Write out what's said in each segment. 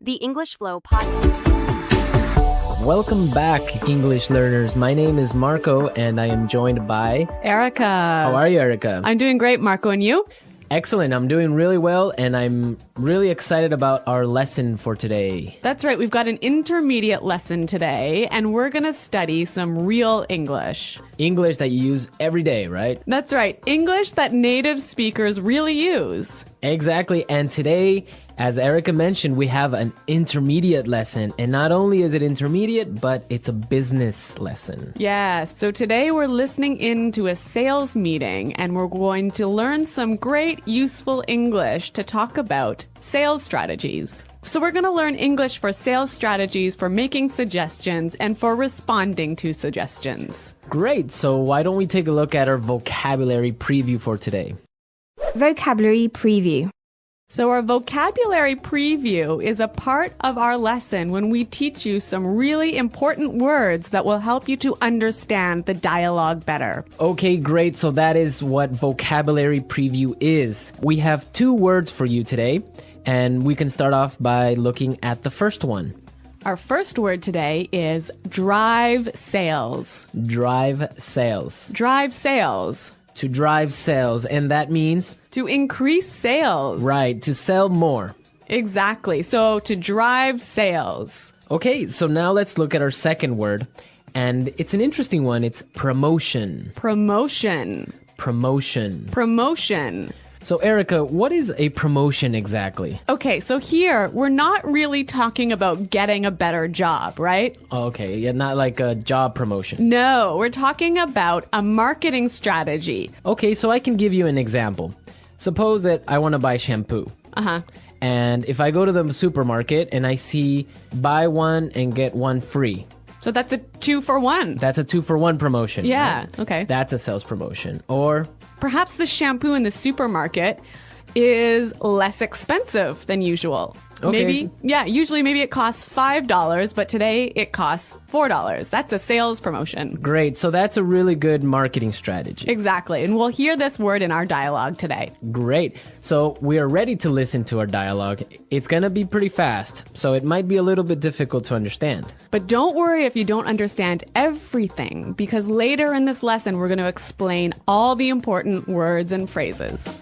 The English Flow Podcast. Welcome back, English learners. My name is Marco, and I am joined by Erica. How are you, Erica? I'm doing great, Marco. And you? Excellent. I'm doing really well, and I'm really excited about our lesson for today. That's right. We've got an intermediate lesson today, and we're going to study some real English. English that you use every day, right? That's right. English that native speakers really use. Exactly. And today, as Erica mentioned, we have an intermediate lesson. And not only is it intermediate, but it's a business lesson. Yes. So today we're listening in to a sales meeting, and we're going to learn some great useful English to talk about sales strategies. So we're going to learn English for sales strategies, for making suggestions, and for responding to suggestions. Great. So why don't we take a look at our vocabulary preview for today? Vocabulary preview. So our vocabulary preview is a part of our lesson when we teach you some really important words that will help you to understand the dialogue better. Okay, great. So that is what vocabulary preview is. We have 2 words for you today, and we can start off by looking at the first one. Our first word today is drive sales. Drive sales. Drive sales. To drive sales, and that means? To increase sales. Right, to sell more. Exactly. So to drive sales. Okay, so now let's look at our second word, and it's an interesting one. It's promotion. Promotion. Promotion. Promotion. So Erica, what is a promotion exactly? Okay, so here we're not really talking about getting a better job, right? Okay, yeah, not like a job promotion. No, we're talking about a marketing strategy. Okay, so I can give you an example. Suppose that I want to buy shampoo. Uh-huh. And if I go to the supermarket and I see buy one and get one free. So that's a 2-for-1. That's a 2-for-1 promotion. Yeah, right? okay. That's a sales promotion. Or perhaps the shampoo in the supermarket is less expensive than usual. Okay. Usually maybe it costs $5, but today it costs $4. That's a sales promotion. Great. So that's a really good marketing strategy. Exactly. And we'll hear this word in our dialogue today. Great. So we are ready to listen to our dialogue. It's going to be pretty fast, so it might be a little bit difficult to understand. But don't worry if you don't understand everything, because later in this lesson, we're going to explain all the important words and phrases.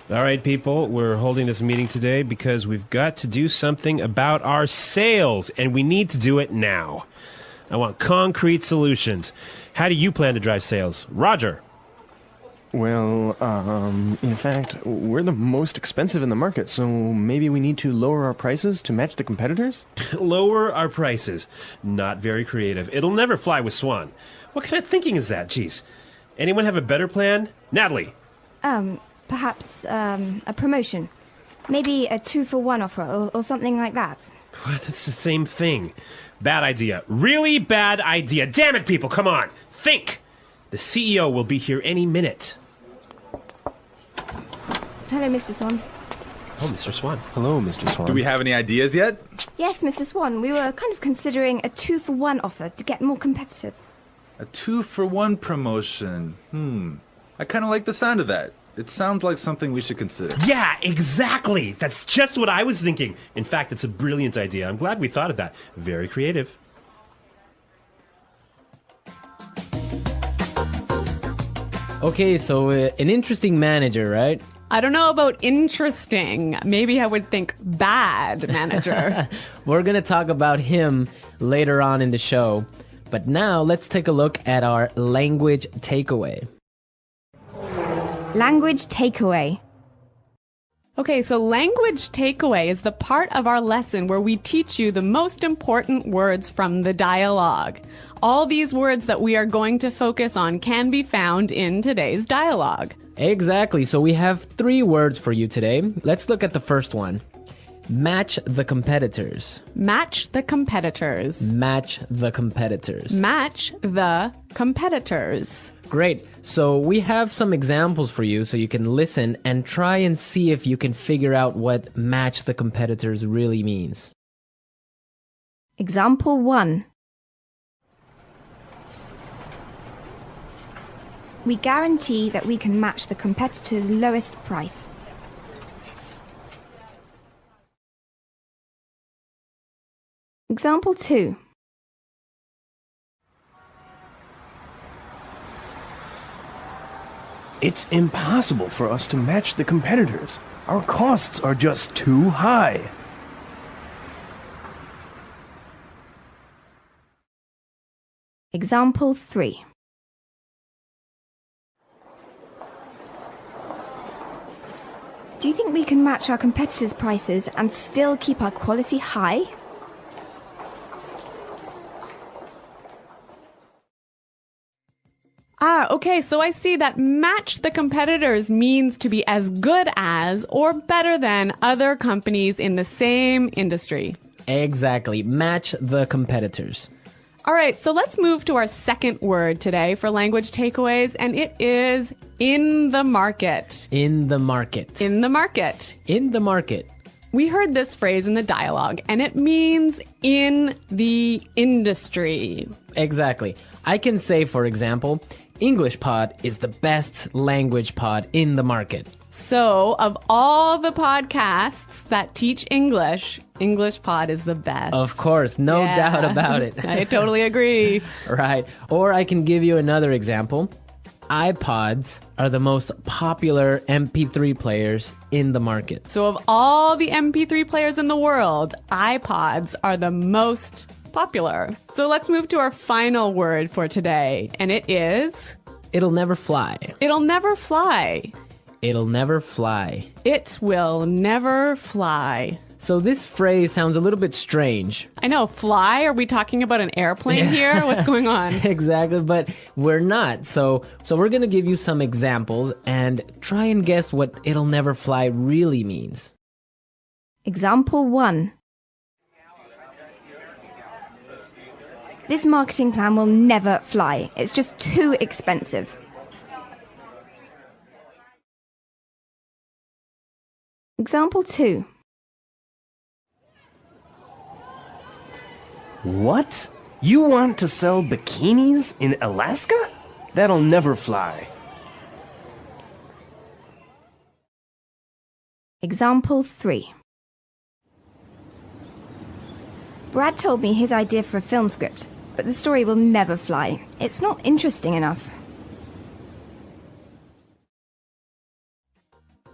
All right, people, we're holding this meeting today because we've got to do something about our sales, and we need to do it now. I want concrete solutions. How do you plan to drive sales? Roger. Well, in fact, we're the most expensive in the market, so maybe we need to lower our prices to match the competitors? Lower our prices. Not very creative. It'll never fly with Swan. What kind of thinking is that? Jeez. Anyone have a better plan? Natalie. Perhaps a promotion. Maybe a 2-for-1 offer or something like that. What? That's the same thing. Bad idea. Really bad idea. Damn it, people, come on. Think. The CEO will be here any minute. Hello, Mr. Swan. Oh, Mr. Swan. Hello, Mr. Swan. Do we have any ideas yet? Yes, Mr. Swan. We were kind of considering a 2-for-1 offer to get more competitive. A 2-for-1 promotion. I kind of like the sound of that. It sounds like something we should consider. Yeah, exactly. That's just what I was thinking. In fact, it's a brilliant idea. I'm glad we thought of that. Very creative. Okay, so an interesting manager, right? I don't know about interesting. Maybe I would think bad manager. We're going to talk about him later on in the show. But now let's take a look at our language takeaway. Language takeaway. Okay, so language takeaway is the part of our lesson where we teach you the most important words from the dialogue. All these words that we are going to focus on can be found in today's dialogue. Exactly. So we have 3 words for you today. Let's look at the first one. Match the competitors. Match the competitors. Match the competitors. Match the competitors. Great. So we have some examples for you so you can listen and try and see if you can figure out what match the competitors really means. Example 1. We guarantee that we can match the competitor's lowest price. Example 2. It's impossible for us to match the competitors. Our costs are just too high. Example 3. Do you think we can match our competitors' prices and still keep our quality high? Okay, so I see that match the competitors means to be as good as or better than other companies in the same industry. Exactly. Match the competitors. All right, so let's move to our second word today for language takeaways, and it is in the market. In the market. In the market. In the market. We heard this phrase in the dialogue, and it means in the industry. Exactly. I can say, for example, English Pod is the best language pod in the market. So, of all the podcasts that teach English, English Pod is the best. Of course, no doubt about it. I totally agree. Right. Or I can give you another example. iPods are the most popular MP3 players in the market. So, of all the MP3 players in the world, iPods are the most popular. So let's move to our final word for today, and it is... It'll never fly. It'll never fly. It'll never fly. It will never fly. So this phrase sounds a little bit strange. I know, fly? Are we talking about an airplane here? What's going on? Exactly, but we're not. So we're going to give you some examples and try and guess what it'll never fly really means. Example 1. This marketing plan will never fly. It's just too expensive. Example 2. What? You want to sell bikinis in Alaska? That'll never fly. Example 3. Brad told me his idea for a film script, but the story will never fly. It's not interesting enough.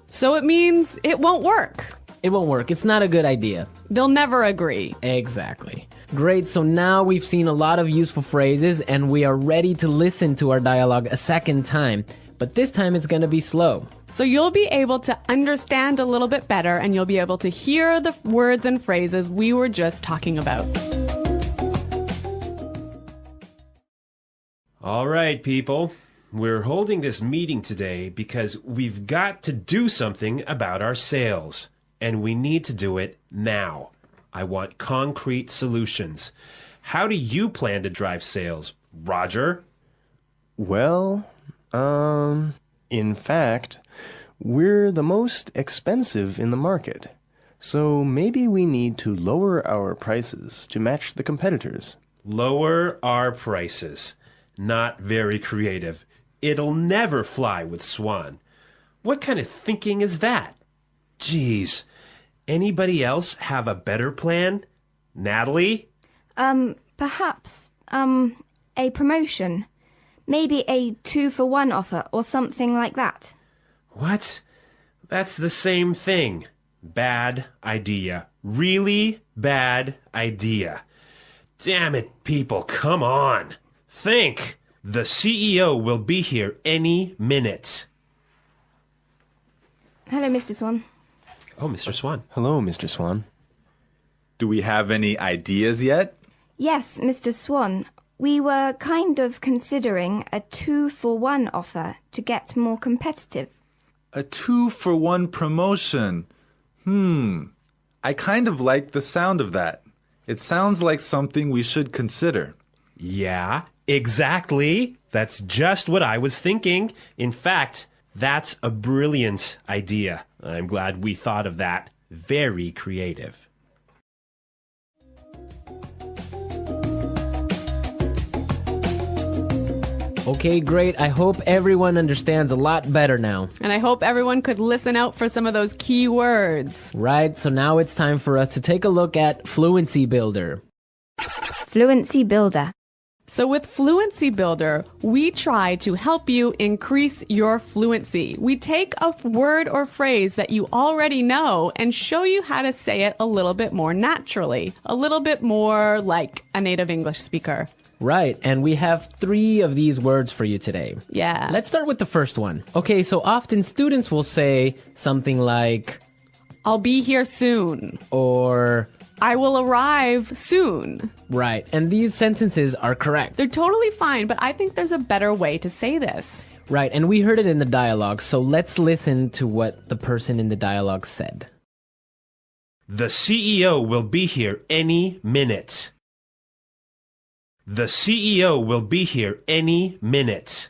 So it means it won't work. It won't work. It's not a good idea. They'll never agree. Exactly. Great, so now we've seen a lot of useful phrases and we are ready to listen to our dialogue a second time. But this time it's going to be slow. So you'll be able to understand a little bit better and you'll be able to hear the words and phrases we were just talking about. All right, people. We're holding this meeting today because we've got to do something about our sales. And we need to do it now. I want concrete solutions. How do you plan to drive sales, Roger? Well, in fact, we're the most expensive in the market. So maybe we need to lower our prices to match the competitors. Lower our prices. Not very creative. It'll never fly with Swan. What kind of thinking is that? Geez. Anybody else have a better plan? Natalie? Perhaps, a promotion. Maybe a 2-for-1 offer or something like that. What? That's the same thing. Bad idea. Really bad idea. Damn it, people, come on. Think. The CEO will be here any minute. Hello, Mr. Swan. Oh, Mr. Swan. Hello, Mr. Swan. Do we have any ideas yet? Yes, Mr. Swan. We were kind of considering a 2-for-1 offer to get more competitive. A 2-for-1 promotion. I kind of like the sound of that. It sounds like something we should consider. Yeah, exactly. That's just what I was thinking. In fact, that's a brilliant idea. I'm glad we thought of that. Very creative. Okay, great. I hope everyone understands a lot better now. And I hope everyone could listen out for some of those key words. Right, so now it's time for us to take a look at Fluency Builder. Fluency Builder. So with Fluency Builder, we try to help you increase your fluency. We take a word or phrase that you already know and show you how to say it a little bit more naturally, a little bit more like a native English speaker. Right, and we have 3 of these words for you today. Yeah. Let's start with the first one. Okay, so often students will say something like, I'll be here soon. or... I will arrive soon. Right, and these sentences are correct. They're totally fine, but I think there's a better way to say this. Right, and we heard it in the dialogue, so let's listen to what the person in the dialogue said. The CEO will be here any minute. The CEO will be here any minute.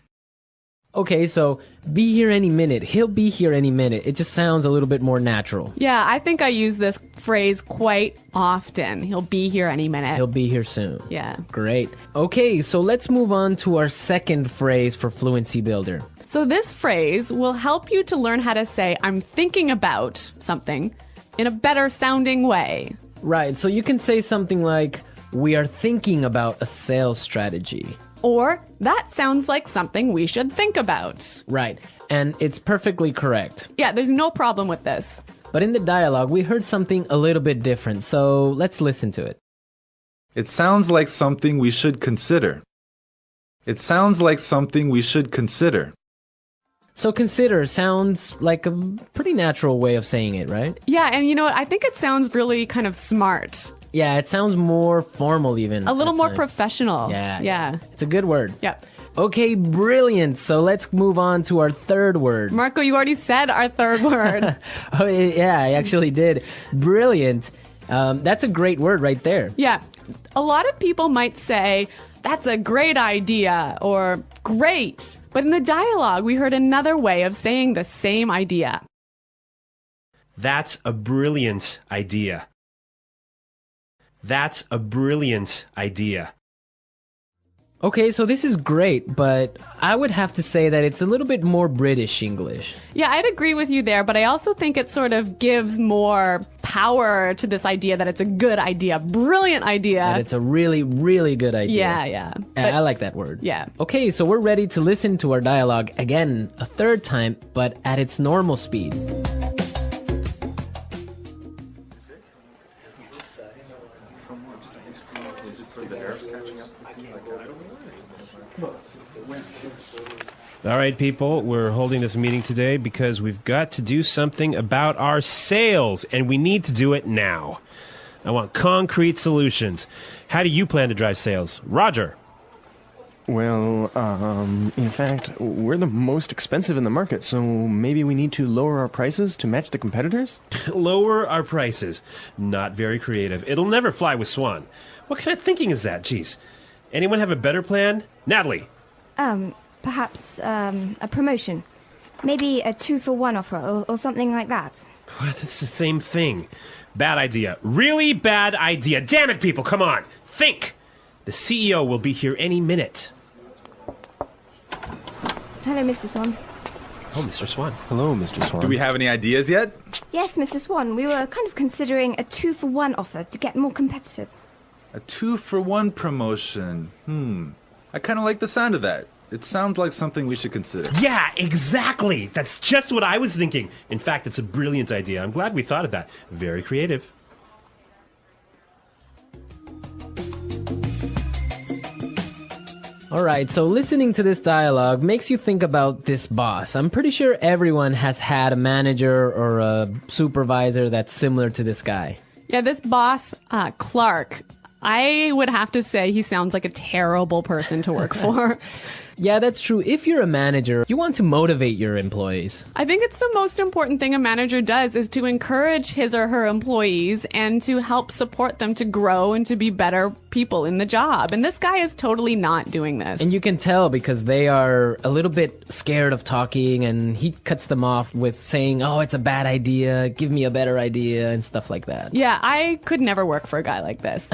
Okay, so be here any minute. He'll be here any minute. It just sounds a little bit more natural. Yeah, I think I use this phrase quite often. He'll be here any minute. He'll be here soon. Yeah. Great. Okay, so let's move on to our second phrase for Fluency Builder. So this phrase will help you to learn how to say, I'm thinking about something in a better sounding way. Right, so you can say something like, we are thinking about a sales strategy. Or, that sounds like something we should think about. Right, and it's perfectly correct. Yeah, there's no problem with this. But in the dialogue, we heard something a little bit different, so let's listen to it. It sounds like something we should consider. It sounds like something we should consider. So consider sounds like a pretty natural way of saying it, right? Yeah, and you know what? I think it sounds really kind of smart. Yeah, it sounds more formal even. A little at more times. professional. Yeah. It's a good word. Yeah. Okay, brilliant. So let's move on to our third word. Marco, you already said our third word. Oh, yeah, I actually did. Brilliant. That's a great word right there. Yeah. A lot of people might say, that's a great idea, or great. But in the dialogue, we heard another way of saying the same idea. That's a brilliant idea. That's a brilliant idea. Okay, so this is great, but I would have to say that it's a little bit more British English. Yeah, I'd agree with you there, but I also think it sort of gives more power to this idea that it's a good idea, brilliant idea. That it's a really, really good idea. Yeah. I like that word. Yeah. Okay, so we're ready to listen to our dialogue again a third time, but at its normal speed. All right, people, we're holding this meeting today because we've got to do something about our sales, and we need to do it now. I want concrete solutions. How do you plan to drive sales? Roger. Well, in fact, we're the most expensive in the market, so maybe we need to lower our prices to match the competitors? Lower our prices. Not very creative. It'll never fly with Swan. What kind of thinking is that? Jeez. Anyone have a better plan? Natalie. Perhaps a promotion. Maybe a 2-for-1 offer or something like that. What? It's the same thing. Bad idea. Really bad idea. Damn it, people, come on. Think. The CEO will be here any minute. Hello, Mr. Swan. Oh, Mr. Swan. Hello, Mr. Swan. Do we have any ideas yet? Yes, Mr. Swan, we were kind of considering a 2-for-1 offer to get more competitive. A 2-for-1 promotion. I kind of like the sound of that. It sounds like something we should consider. Yeah, exactly. That's just what I was thinking. In fact, it's a brilliant idea. I'm glad we thought of that. Very creative. All right, so listening to this dialogue makes you think about this boss. I'm pretty sure everyone has had a manager or a supervisor that's similar to this guy. Yeah, this boss, Clark, I would have to say he sounds like a terrible person to work for. Yeah, that's true. If you're a manager, you want to motivate your employees. I think it's the most important thing a manager does is to encourage his or her employees and to help support them to grow and to be better people in the job. And this guy is totally not doing this. And you can tell because they are a little bit scared of talking, and he cuts them off with saying, oh, it's a bad idea, give me a better idea, and stuff like that. Yeah, I could never work for a guy like this.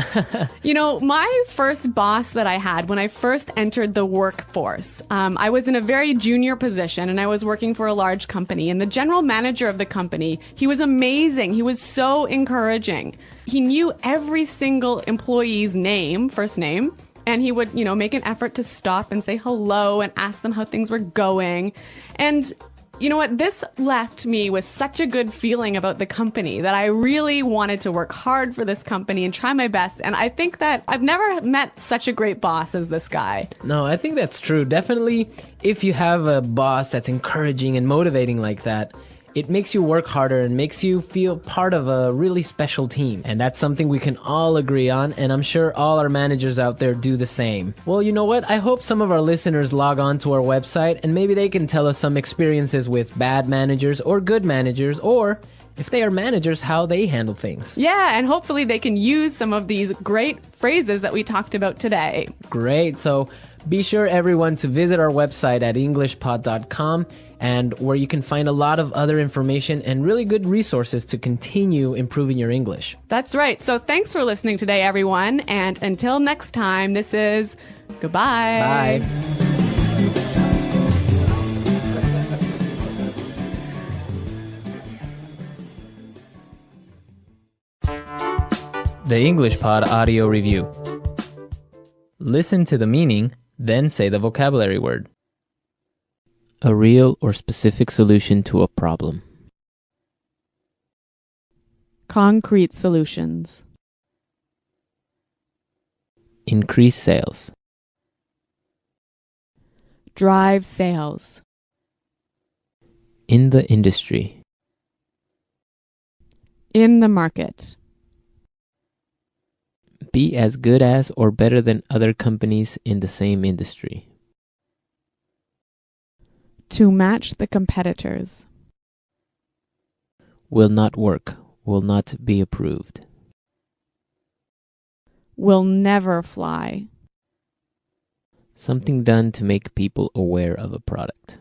You know, my first boss that I had when I first entered the workforce, course. I was in a very junior position and I was working for a large company, and the general manager of the company, he was amazing. He was so encouraging. He knew every single employee's name, first name, and he would, make an effort to stop and say hello and ask them how things were going. And you know what? This left me with such a good feeling about the company that I really wanted to work hard for this company and try my best. And I think that I've never met such a great boss as this guy. No, I think that's true. Definitely, if you have a boss that's encouraging and motivating like that, it makes you work harder and makes you feel part of a really special team. And that's something we can all agree on, and I'm sure all our managers out there do the same. Well, you know what? I hope some of our listeners log on to our website and maybe they can tell us some experiences with bad managers or good managers, or if they are managers, how they handle things. Yeah, and hopefully they can use some of these great phrases that we talked about today. Great. So be sure, everyone, to visit our website at englishpod.com, and where you can find a lot of other information and really good resources to continue improving your English. That's right. So thanks for listening today, everyone. And until next time, this is goodbye. Bye. The English Pod Audio Review. Listen to the meaning, then say the vocabulary word. A real or specific solution to a problem. Concrete solutions. Increase sales. Drive sales. In the industry. In the market. Be as good as or better than other companies in the same industry. To match the competitors. Will not work. Will not be approved. Will never fly. Something done to make people aware of a product.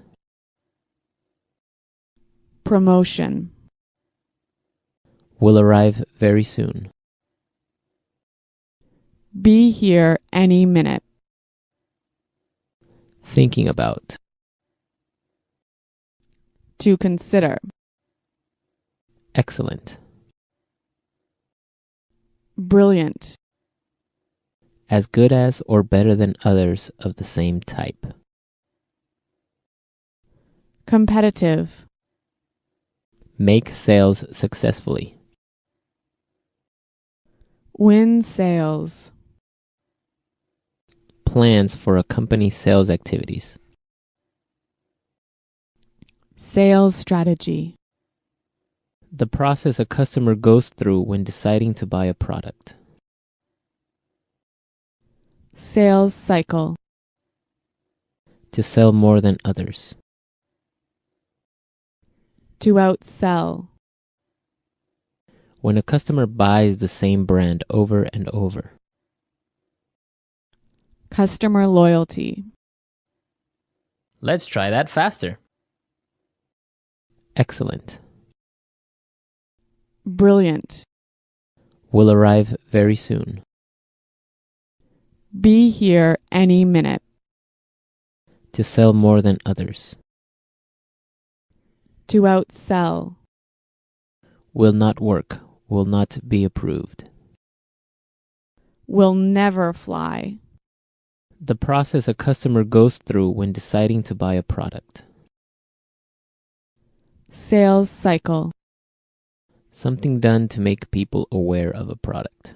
Promotion. Will arrive very soon. Be here any minute. Thinking about. To consider. Excellent. Brilliant. As good as or better than others of the same type. Competitive. Make sales successfully. Win sales. Plans for a company's sales activities. Sales strategy. The process a customer goes through when deciding to buy a product. Sales cycle. To sell more than others. To outsell. When a customer buys the same brand over and over. Customer loyalty. Let's try that faster. Excellent. Brilliant. Will arrive very soon. Be here any minute. To sell more than others. To outsell. Will not work. Will not be approved. Will never fly. The process a customer goes through when deciding to buy a product. Sales cycle. Something done to make people aware of a product.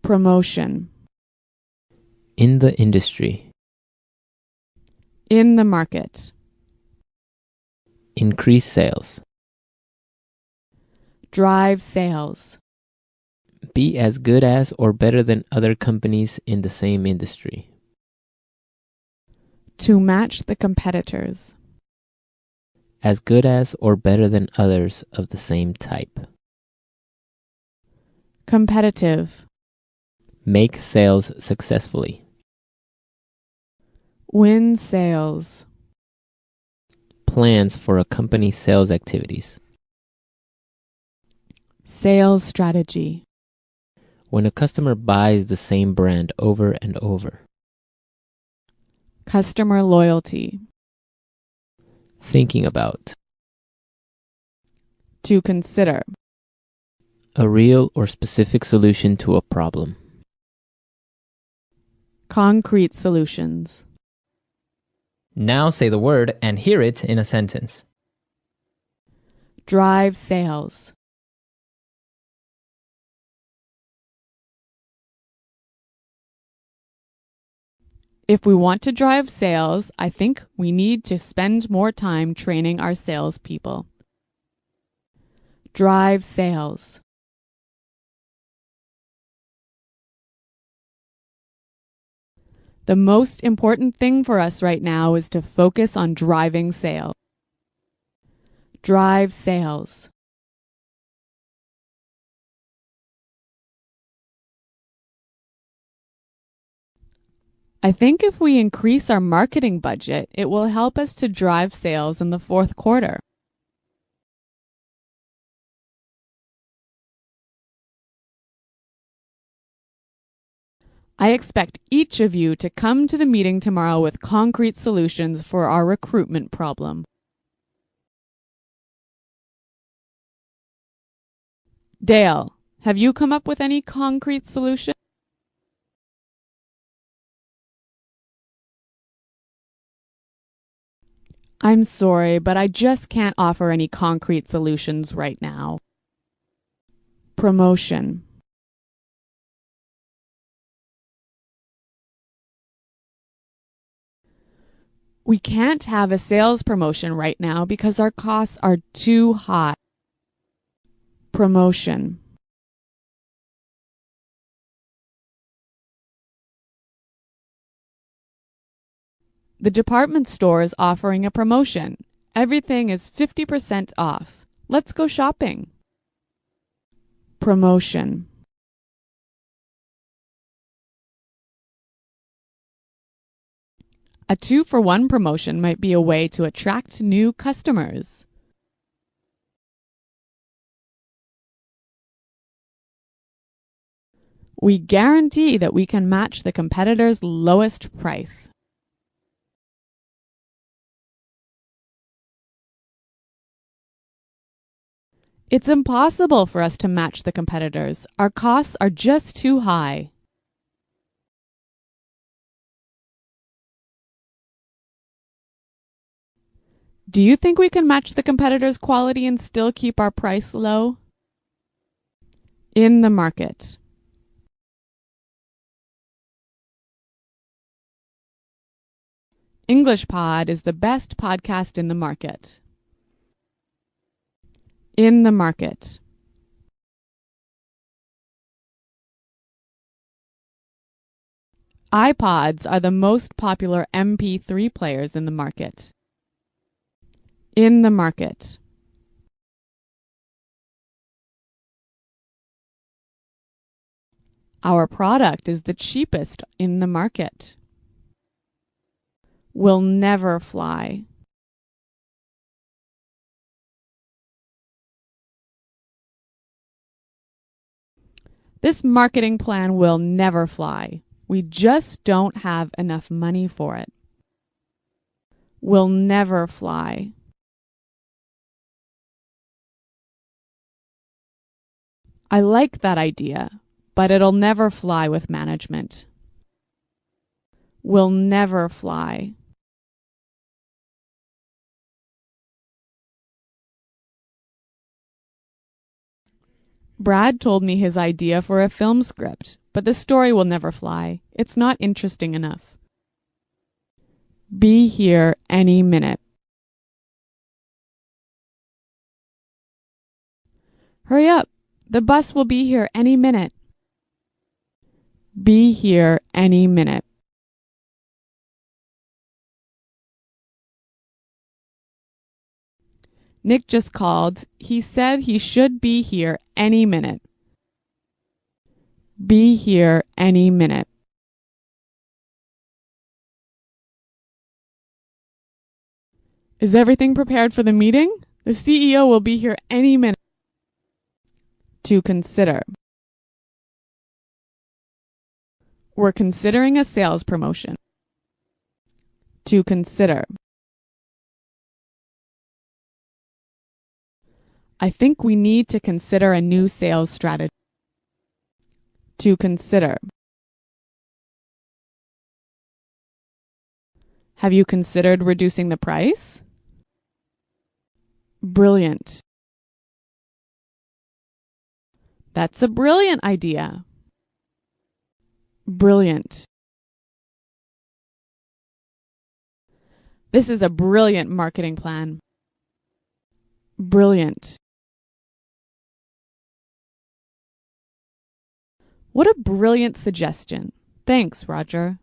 Promotion. In the industry. In the market. Increase sales. Drive sales. Be as good as or better than other companies in the same industry. To match the competitors. As good as or better than others of the same type. Competitive. Make sales successfully. Win sales. Plans for a company's sales activities. Sales strategy. When a customer buys the same brand over and over. Customer loyalty. Thinking about. To consider. A real or specific solution to a problem. Concrete solutions. Now say the word and hear it in a sentence. Drive sales. If we want to drive sales, I think we need to spend more time training our salespeople. Drive sales. The most important thing for us right now is to focus on driving sales. Drive sales. I think if we increase our marketing budget, it will help us to drive sales in the fourth quarter. I expect each of you to come to the meeting tomorrow with concrete solutions for our recruitment problem. Dale, have you come up with any concrete solution? I'm sorry, but I just can't offer any concrete solutions right now. Promotion. We can't have a sales promotion right now because our costs are too high. Promotion. The department store is offering a promotion. Everything is 50% off. Let's go shopping. Promotion. A 2-for-1 promotion might be a way to attract new customers. We guarantee that we can match the competitor's lowest price. It's impossible for us to match the competitors. Our costs are just too high. Do you think we can match the competitors' quality and still keep our price low? In the market. English Pod is the best podcast in the market. In the market. iPods are the most popular MP3 players in the market. In the market. Our product is the cheapest in the market. Will never fly. This marketing plan will never fly. We just don't have enough money for it. Will never fly. I like that idea, but it'll never fly with management. Will never fly. Brad told me his idea for a film script, but the story will never fly. It's not interesting enough. Be here any minute. Hurry up! The bus will be here any minute. Be here any minute. Nick just called. He said he should be here any minute. Be here any minute. Is everything prepared for the meeting? The CEO will be here any minute. To consider. We're considering a sales promotion. To consider. I think we need to consider a new sales strategy. To consider. Have you considered reducing the price? Brilliant. That's a brilliant idea. Brilliant. This is a brilliant marketing plan. Brilliant. What a brilliant suggestion. Thanks, Roger.